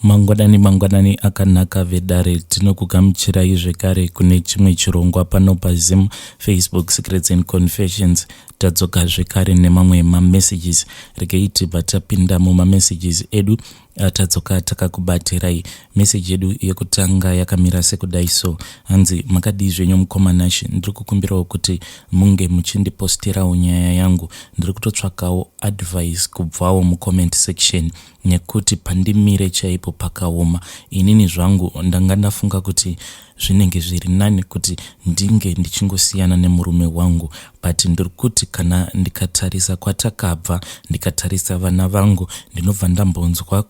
Mangwanani akanaka vedare tinokugamuchirai zvekare kune chimwe chirongwa pano paZim Facebook Secrets and Confessions. Tadzoka zvekare nemamwe mamessages. Regei tibva tapinda mumamessages edu. Tadzoka takakubatirai message yedu yekutanga yakamira sekudai so. Hanzi makadii zvenyu mukomanashi, ndiri kukumbirawo kuti munge muchindipostirawo nyaya yangu. Ndiri kutotsvakawo advice kubvawo mucomment section, nekuti pandimire chaipo pakaoma. Inini zvangu ndanga ndafunga kuti zvinenge zviri nani kuti ndinge ndichingosiyana nemurume wangu, but ndiri kuti kana ndikatarisa kwatakabva, ndikatarisa vana vangu, ndinobva ndambonzwa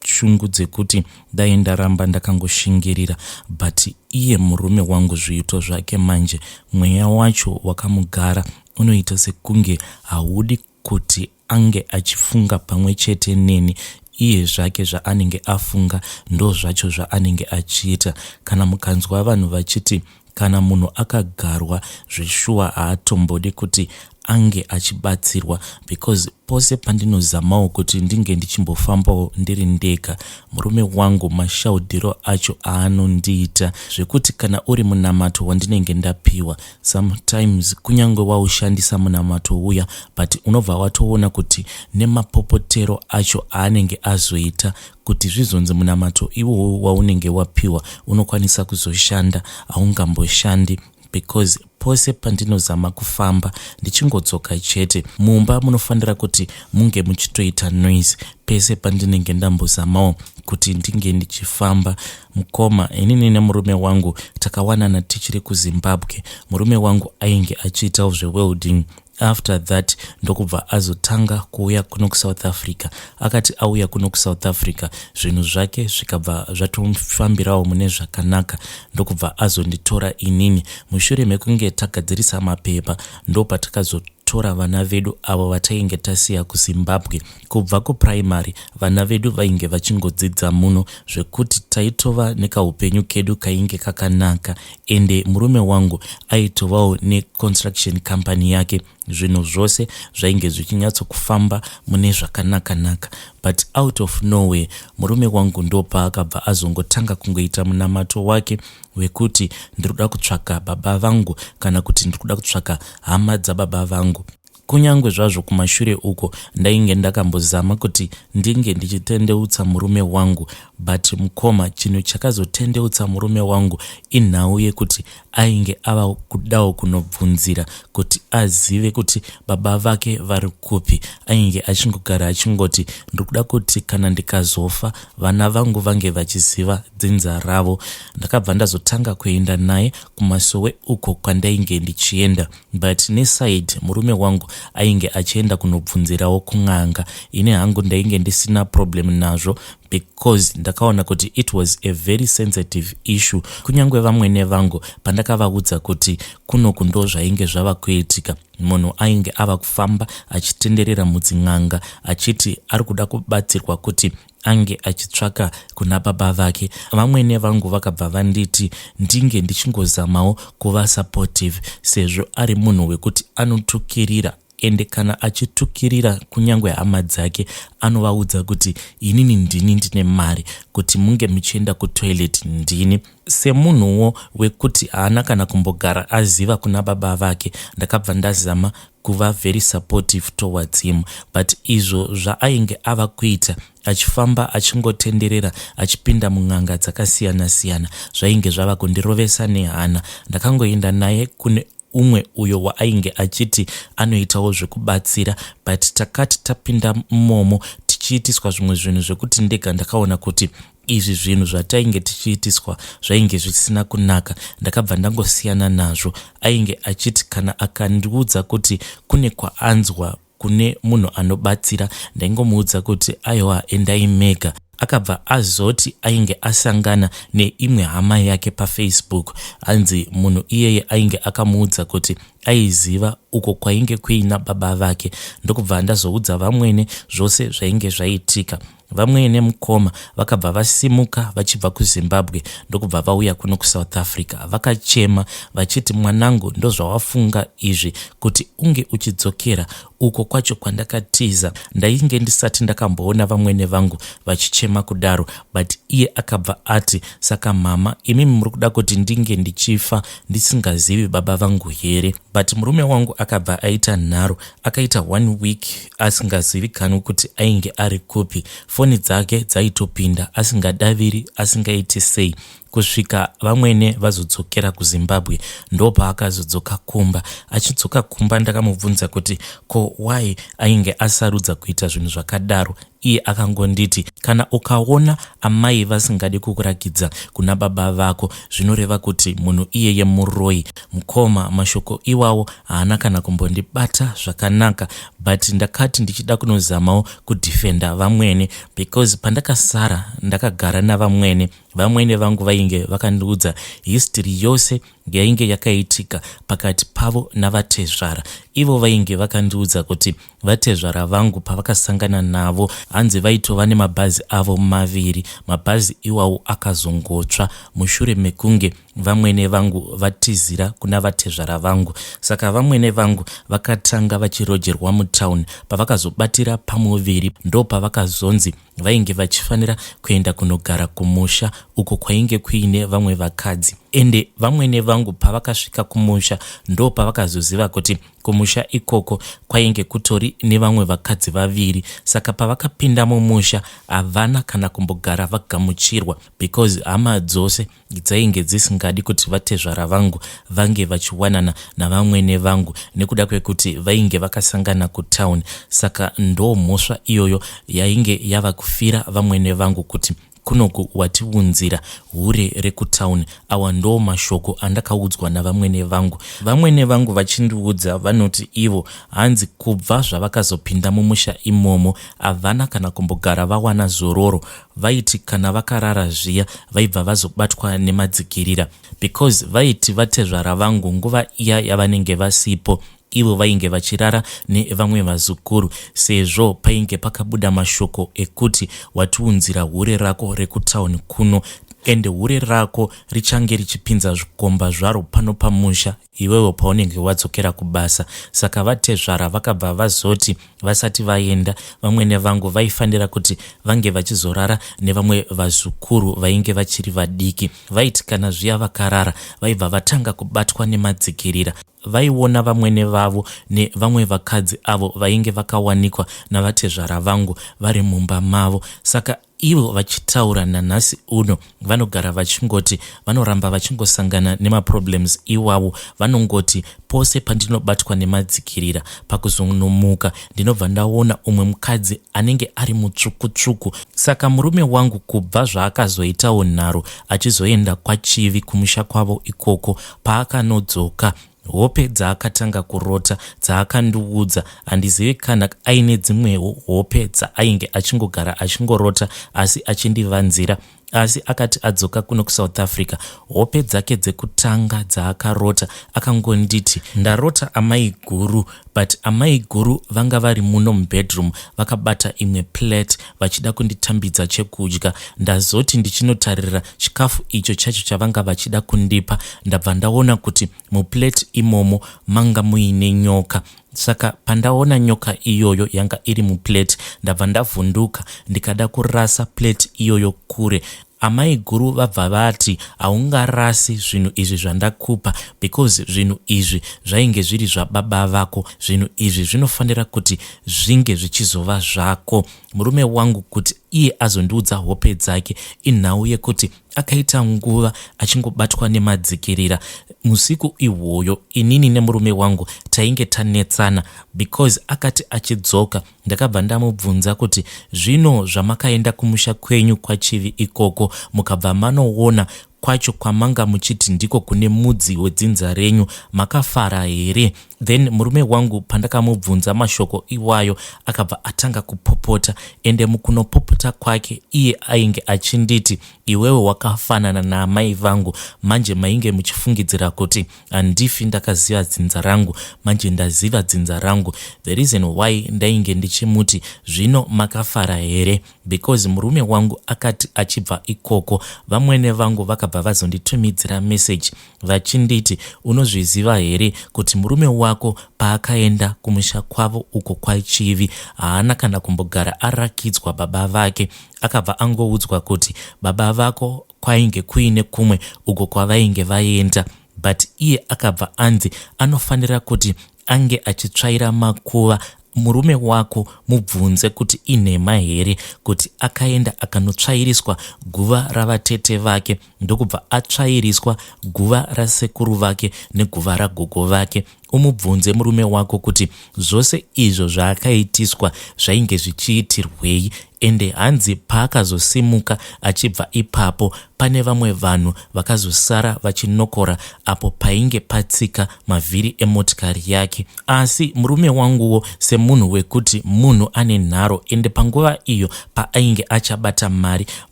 shungu dzekuti dai ndaramba ndakangoshingirira. But iye murume wangu zviito zvake manje, mweya wacho wakamugara, unoita sekunge haudi kuti ange achifunga pamwe chete neni. Iye zvake zvaanenge afunga ndo zvacho zvaanenge achiita. Kana mukanzwa vanhu vachiti kana munhu akagarwa zveshuwa haatombodi kuti ange achibatsirwa, because pose pandinozamawo kuti ndinge ndichimbofambawo ndiri ndega, murume wangu mashaudhiro acho aanondiita zvekuti kana uri munamato wandinenge ndapiwa, sometimes kunyange waushandisa munamato uya, but unobva watoona kuti nemapopotero acho aanenge azoita kuti zvizonzi munamato iwowo waunenge wapiwa unokwanisa kuzoshanda, haungamboshandi. Because pose pandinozama kufamba ndichingodzoka chete, mumba munofanira kuti munge muchitoita noise pese pandinenge ndambozamawo kuti ndinge ndichifamba. Mukoma, inini nemurume wangu takawanana tichiri kuZimbabwe. Murume wangu ainge achiitawo zvewelding. After that ndokubva azotanga kuuya kuno kuSouth Africa. Akati auya kuno kuSouth Africa, zvinhu zvake zvikabva zvatomufambirawo mune zvakanaka, ndokubva azonditora inini. Mushure mekunge tagadzirisa mapepa, ndopatakazotora vana vedu avo vatainge tasiya kuZimbabwe. Kubva kuprimary vana vedu vainge vachingodzidza muno, zvekuti taitova nekaupenyu kedu kainge kakanaka. Ende murume wangu aitovawo neconstruction company yake. Zvinhu zvose zvainge zvichinyatso-kufamba mune zvakanaka-naka. But out of nowhere, murume wangu ndopa akabva azongotanga kungoita munamato wake wekuti ndiri kuda kutsvaka baba vangu, kana kuti ndiri kuda kutsvaka hama dzababa vangu. Kunyange zvazvo kumashure uko ndainge ndakambozama kuti ndinge ndichitendeutsa murume wangu, but mukoma, chinhu chakazotendeutsa murume wangu inhau yekuti ainge ava kudawo kunobvunzira kuti azive kuti baba vake vari kupi. Ainge achingogara achingoti ndiri kuda kuti kana ndikazofa vana vangu vange vachiziva dzinza ravo. Ndakabva ndazotanga kuenda naye kumasowe uko kwandainge ndichienda, but neside murume wangu ainge achienda kunobvunzirawo kun'anga. Ine hangu ndainge ndisina problem nazvo, because ndakaona kuti it was a very sensitive issue. Kunyange vamwene vangu pandakavaudza kuti kunoku ndo zvainge zvava kuitika, munhu ainge ava kufamba achitenderera mudzin'anga achiti ari kuda kubatsirwa kuti ange achitsvaka kuna baba vake. Vamwene vangu vakabva vanditi ndinge ndichingozamawo kuva supportive, sezvo ari munhu wekuti anotukirira. Ende kana achitukirira kunyange hama dzake, anovaudza kuti inini ndini ndine mari, kuti munge muchienda kutoilet ndini. Semunhuwo wekuti haana kana kumbogara aziva kuna baba vake, ndakabva ndazama kuva very supportive towards him. But izvo zvaainge ava kuita, achifamba achingotenderera achipinda mun'anga dzakasiyana-siyana, zvainge zvava kundirovesa nehana. Ndakangoenda naye kune umwe uyo waainge achiti anoitawo zvekubatsira, but takati tapinda mumomo tichiitiswa zvimwe zvinhu zvekuti ndega ndakaona kuti izvi zvinhu zvatainge tichiitiswa zvainge zvisina kunaka. Ndakabva ndangosiyana nazvo. Ainge achiti kana akandiudza kuti kune kwaanzwa kune munhu anobatsira, ndaingomuudza kuti aiwa endai mega. Akabva azoti ainge asangana neimwe hama yake paFacebook. Hanzi munhu iyeye ainge akamuudza kuti aiziva uko kwainge kuina baba vake. Ndokubva ndazoudza vamwene zvose zvainge zvaitika. Vamwene mukoma vakabva vasimuka vachibva kuZimbabwe ndokubva vauya kuno kuSouth Africa. Vakachema vachiti, mwanangu, ndozvawafunga izvi kuti unge uchidzokera uko kwacho kwandakatiza? Ndainge ndisati ndakamboona vamwene vangu vachichema kudaro. But iye akabva ati, saka mama, imi muri kuda kuti ndinge ndichifa ndisingazivi baba vangu here? But murume wangu akabva aita nharo, akaita 1 week asingazivikanwi kuti ainge ari kupi. Foni dzake dzaitopinda asingadaviri, asingaiti sei, kusvika vamwene vazodzokera kuZimbabwe. Ndo paakazodzoka kumba. Achidzoka kumba ndakamubvunza kuti ko why ainge asarudza kuita zvinhu zvakadaro. Iye akangonditi, kana ukaona amai vasingadi kukurakidza kuna baba vako, zvinoreva kuti munhu iyeye muroyi. Mukoma, mashoko iwawo haana kana kumbondibata zvakanaka, but ndakati ndichida kunozamawo kudhifenda vamwene, because pandakasara ndakagara navamwene. Vamwene vangu vainge vakandiudza history yose yainge yakaitika pakati pavo navatezvara. Ivo vainge vakandiudza kuti vatezvara vangu pavakasangana navo hanzi vaitova nemabhazi avo maviri. Mabhazi iwawo akazongotsva mushure mekunge vamwene vangu vatizira kuna vatezvara vangu. Saka vamwene vangu vakatanga vachirojerwa mutauni. Pavakazobatira pamuviri ndo pavakazonzi vainge vachifanira kuenda kunogara kumusha uko kwainge kuine vamwe vakadzi. Ende vamwene vangu pavakasvika kumusha ndo pavakazoziva kuti kumusha ikoko kwainge kutori nevamwe vakadzi vaviri. Saka pavakapinda mumusha havana kana kumbogara vagamuchirwa, because hama dzose dzainge dzisingadi kuti vatezvara vangu vange vachiwanana navamwene vangu nekuda kwekuti vainge vakasangana kutauni. Saka ndo mhosva iyoyo yainge yava kufira vamwene vangu kuti kunoku watiunzira hure rekutauni. Awa ndo mashoko andakaudzwa navamwene vangu. Vamwene vangu vachindiudza vanoti ivo hanzi kubva zvavakazopinda mumusha imomo havana kana kumbogara vawana zororo. Vaiti kana vakarara zviya vaibva vazobatwa nemadzikirira, because vaiti vatezvara vangu nguva iya yavanenge vasipo ivo vainge vachirara nevamwe vazukuru, sezvo painge pakabuda mashoko ekuti watiunzira hure rako rekutauni kuno, ende hure rako richange richipinza zvikomba zvaro pano pamusha iwewo paunenge wadzokera kubasa. Saka vatezvara vakabva vazoti vasati vaenda, vamwene vangu vaifanira kuti vange vachizorara nevamwe vazukuru vainge vachiri vadiki. Vaiti kana zviya vakarara vaibva vatanga kubatwa nemadzikirira. Vaiona vamwene vavo nevamwe vakadzi avo vainge vakawanikwa navatezvara vangu vari mumba mavo. Saka ivo vachitaura nanhasi uno vanogara vachingoti vanoramba vachingosangana nemaproblems iwavo. Vanongoti pose pandinobatwa nemadzikirira pakuzonomuka ndinobva ndaona umwe mukadzi anenge ari mutsvuku-tsvuku. Saka murume wangu kubva zvaakazoitawo nharo achizoenda kwachivi kumusha kwavo ikoko, paakanodzoka hope dzaakatanga kurota dzaakandiudza, handizivi kana aine dzimwewo hope dzaainge achingogara achingorota asi achindivanzira. Asi akati adzoka kuno kuSouth Africa, hope dzake dzekutanga dzaakarota akangonditi, ndarota amai guru, but amai guru vanga vari muno mubedroom vakabata imwe plate vachida kunditambidza chekudya. Ndazoti ndichinotarira chikafu icho chacho chavanga vachida kundipa, ndabva ndaona kuti muplate imomo manga muine nyoka. Saka pandaona nyoka iyoyo yanga iri muplate, ndabva ndavhunduka ndikada kurasa plate iyoyo kure. Amai guru vabva vati haungarasi zvinhu izvi zvandakupa, because zvinhu izvi zvainge zviri zvababa vako. Zvinhu izvi zvinofanira kuti zvinge zvichizova zvako. Murume wangu kuti iye azondiudza hope dzake inhau yekuti akaita nguva achingobatwa nemadzikirira. Musiku ihwoyo inini nemurume wangu tainge tanetsana, because akati achidzoka ndakabva ndamubvunza kuti zvino zvamakaenda kumusha kwenyu kwachivi ikoko mukabva manoona kwacho kwamanga muchiti ndiko kune mudzi wedzinza renyu makafara here? Then murume wangu pandakamubvunza mashoko iwayo akabva atanga kupopota, ende mukunopopota kwake iye ainge achinditi, iwewe wakafanana naamai vangu, manje mainge muchifungidzira kuti handifi ndakaziva dzinza rangu, manje ndaziva dzinza rangu. The reason why ndainge ndichimuti zvino makafara here, because murume wangu akati achibva ikoko vamwene vangu vakabva vazonditumidzira message vachinditi, unozviziva here kuti murume wako paakaenda kumusha kwavo uko kwachivi haana kana kumbogara arakidzwa baba vake, akabva angoudzwa kuti baba vako kwainge kuine kumwe uko kwavainge vaenda, but iye akabva anzi anofanira kuti ange achitsvaira Makuva murume wako, mubvunze kuti inhema here kuti akaenda akanotsvairiswa guva ravatete vake ndokubva atsvairiswa guva rasekuru vake neguva ragogo vake. Umubvunze murume wako kuti zvose izvo zvaakaitiswa zvainge zvichiitirwei, ende hanzi paakazosimuka achibva ipapo pane vamwe vanhu vakazosara vachinokora apo painge patsika mavhiri emotikari yake. Asi murume wanguwo semunhu wekuti munhu ane nharo, ende panguva iyo paainge achabata mari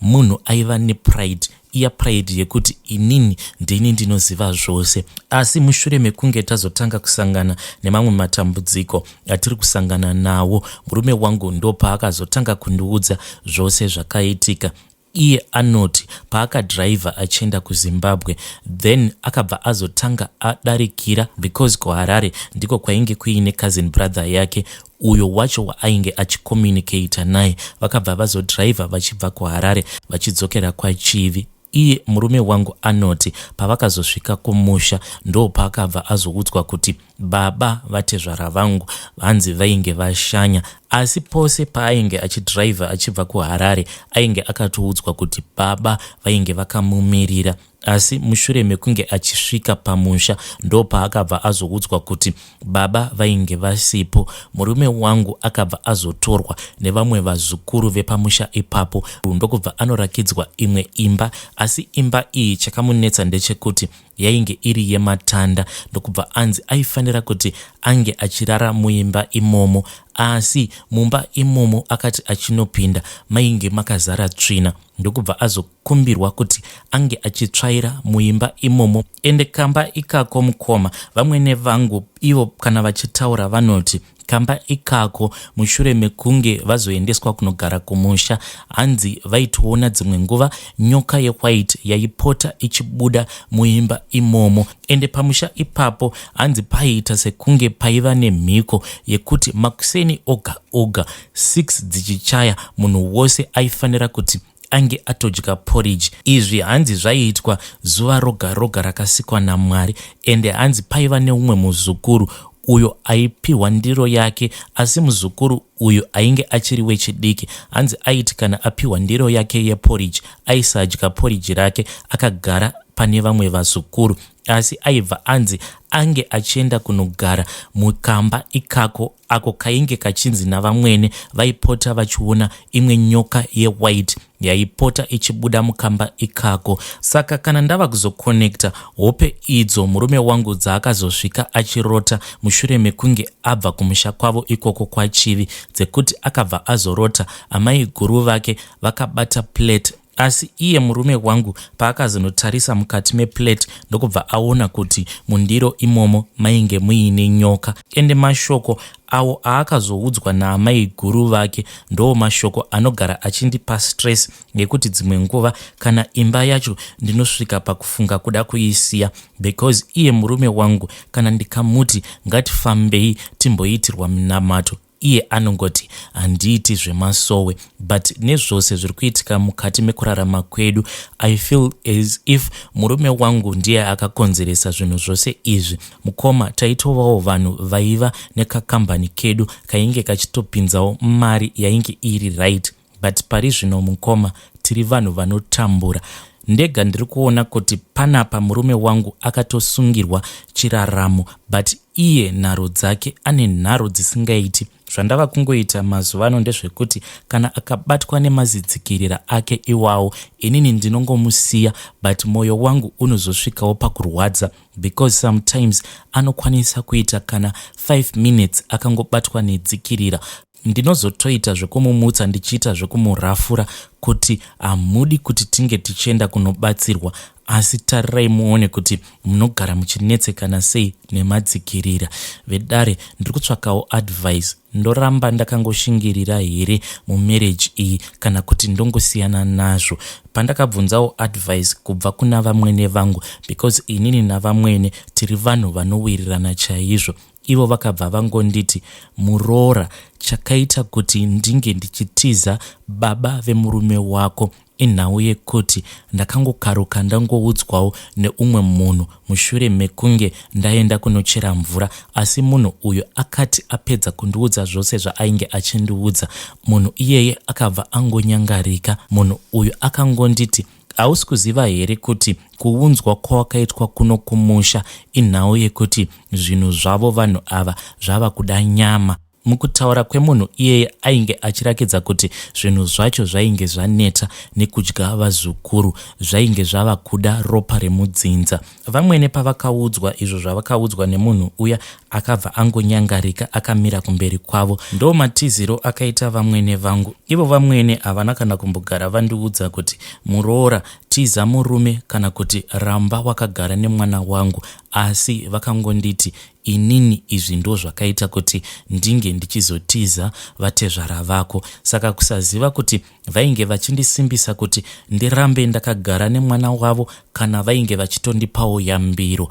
munhu aiva nepride, iya pride yekuti inini ndini ndinoziva zvose. Asi mushure mekunge tazotanga kusangana nemamwe matambudziko atiri kusangana nawo, murume wangu ndo paakazotanga kundiudza zvose zvakaitika. Iye anoti paakadhiraivha achienda kuZimbabwe, then akabva azotanga adarikira, because kuHarare ndiko kwainge kuine cousin brother yake uyo wacho waainge achicommunicata naye, vakabva vazodhiraivha vachibva kuHarare vachidzokera kwachivi. Iye murume wangu anoti pavakazosvika kumusha ndo paakabva azoudzwa kuti baba vatezvara vangu vanzi vainge vashanya. Asi pose paainge achidhiraivha achibva kuHarare ainge akatoudzwa kuti baba vainge vakamumirira. Asi mushure mekunge achisvika pamusha ndo paakabva azoudzwa kuti baba vainge vasipo. Murume wangu akabva azotorwa nevamwe vazukuru vepamusha ipapo ndokubva anorakidzwa imwe imba, asi imba iyi chakamunetsa ndechekuti yainge iri yematanda, ndokubva anzi aifanira kuti ange achirara muimba imomo, asi mumba imomo akati achinopinda mainge makazara tsvina, ndokubva azokumbirwa kuti ange achitsvaira muimba imomo. Ende kamba ikako mukoma, vamwene vangu ivo kana vachitaura vanoti kamba ikako mushure mekunge vazoendeswa kunogara kumusha, hanzi vaitoona dzimwe nguva nyoka yewhite yaipota ichibuda muimba imomo. Ende pamusha ipapo hanzi paiita sekunge paiva nemhiko yekuti makuseni oga oga 6 dzichichaya munhu wose aifanira kuti ange atodya porridge. Izvi hanzi zvaiitwa zuva roga roga rakasikwa naMwari, ende hanzi paiva neumwe muzukuru uyo aipiwa ndiro yake, asi muzukuru uyo ainge achiri wechidiki hanzi aiti kana apiwa ndiro yake yeporridge aisadya porridge rake akagara pane vamwe vazukuru, asi aibva anzi ange achienda kunogara mukamba ikako ako kainge kachinzi navamwene vaipota vachiona imwe nyoka yewhite yaipota ichibuda mukamba ikako. Saka kana ndava kuzokonekta hope idzo murume wangu dzaakazosvika achirota mushure mekunge abva kumusha kwavo ikoko kwachivi, dzekuti akabva azorota amai guru vake vakabata plate, asi iye murume wangu paakazonotarisa mukati meplate ndokubva aona kuti mundiro imomo mainge muine nyoka. Ende mashoko awo aakazoudzwa naamai guru vake ndo mashoko anogara achindipa stress, ngekuti dzimwe nguva kana imba yacho ndinosvika pakufunga kuda kuisiya, because iye murume wangu kana ndikamuti ngatifambei timboitirwa minamato, iye anongoti handiiti zvemasowe. But nezvose zviri kuitika mukati mekurarama kwedu, I feel as if murume wangu ndiye akakonzeresa zvinhu zvose izvi. Mukoma taitovawo vanhu vaiva nekakambani kedu kainge kachitopinzawo mari yainge iri right, but pari zvino mukoma tiri vanhu vanotambura. Ndega ndiri kuona kuti panapa murume wangu akatosungirwa chiraramo, but iye nharo dzake ane nharo dzisingaiti. zvandava kungoita mazuva ano ndezvekuti kana akabatwa nemazidzikirira ake iwawo, inini ndinongomusiya, but moyo wangu unozosvikawo pakurwadza, because sometimes anokwanisa kuita kana 5 minutes akangobatwa nedzikirira. Ndinozotoita zvekumumutsa ndichiita zvekumurafura kuti hamudi kuti tinge tichienda kunobatsirwa, asi tarirai muone kuti munogara muchinetsekana sei nemadzikirira. Vedare, ndiri kutsvakawo advice. Ndoramba ndakangoshingirira here mumarriage iyi kana kuti ndongosiyana nazvo? Pandakabvunzawo advice kubva kuna vamwene vangu, because inini navamwene tiri vanhu vanowirirana chaizvo. Ivo vakabva vangonditi, Muroora, chakaita kuti ndinge ndichitiza baba vemurume wako inhau yekuti ndakangokaruka ndangoudzwawo neumwe munhu mushure mekunge ndaenda kunochera mvura, asi munhu uyu akati apedza kundiudza zvose zvaainge achindiudza, munhu iyeye akabva angonyangarika. Munhu uyu akangonditi, hausi kuziva here kuti kuunzwa kwawakaitwa kuno kumusha inhau yekuti zvinhu zvavo vanhu ava zvava kuda nyama. Mukutaura kwemunhu iyeye ainge achirakidza kuti zvinhu zvacho zvainge zvaneta nekudya vazukuru, zvainge zvava kuda ropa remudzinza. Vamwene pavakaudzwa izvo zvavakaudzwa nemunhu uya, akabva angonyangarika akamira kumberi kwavo. Ndo matiziro akaita vamwene vangu. Ivo vamwene havana kana kumbogara vandiudza kuti Muroora, tiza murume kana kuti ramba wakagara nemwana wangu, asi vakangonditi inini izvi ndo zvakaita kuti ndinge ndichizotiza vatezvara vako. Saka kusaziva kuti vainge vachindisimbisa kuti ndirambe ndakagara nemwana wavo kana vainge vachitondipawo yambiro.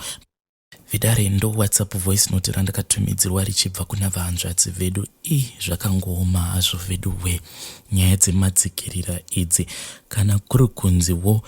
Vidare, ndo WhatsApp voice note randakatumidzirwa richibva kuna vahanzvadzi vedu. Zvakangooma hazvo vedu we, nyaya dzemadzikirira idzi. Kana kuri kunziwo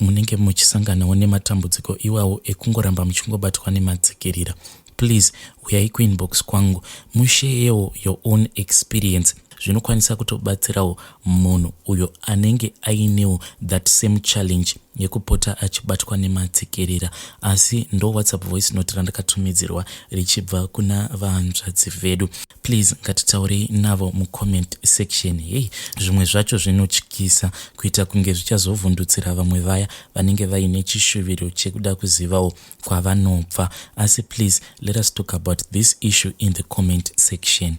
munenge muchisanganawo nematambudziko iwawo ekungoramba muchingobatwa nemadzikirira, please uyai kuinbox kwangu musheyewo your own experience. Zvinokwanisa kutobatsirawo munhu uyo anenge ainewo that same challenge yekupota achibatwa nemadzikirira. Asi ndo WhatsApp voice note randakatumidzirwa richibva kuna vahanzvadzi vedu. Please ngatitaurei navo mucomment section. Zvimwe zvacho zvinotyisa kuita kunge zvichazovhundutsira vamwe vaya vanenge vaine chishuviro chekuda kuzivawo kwavanobva. Asi please let us talk about this issue in the comment section.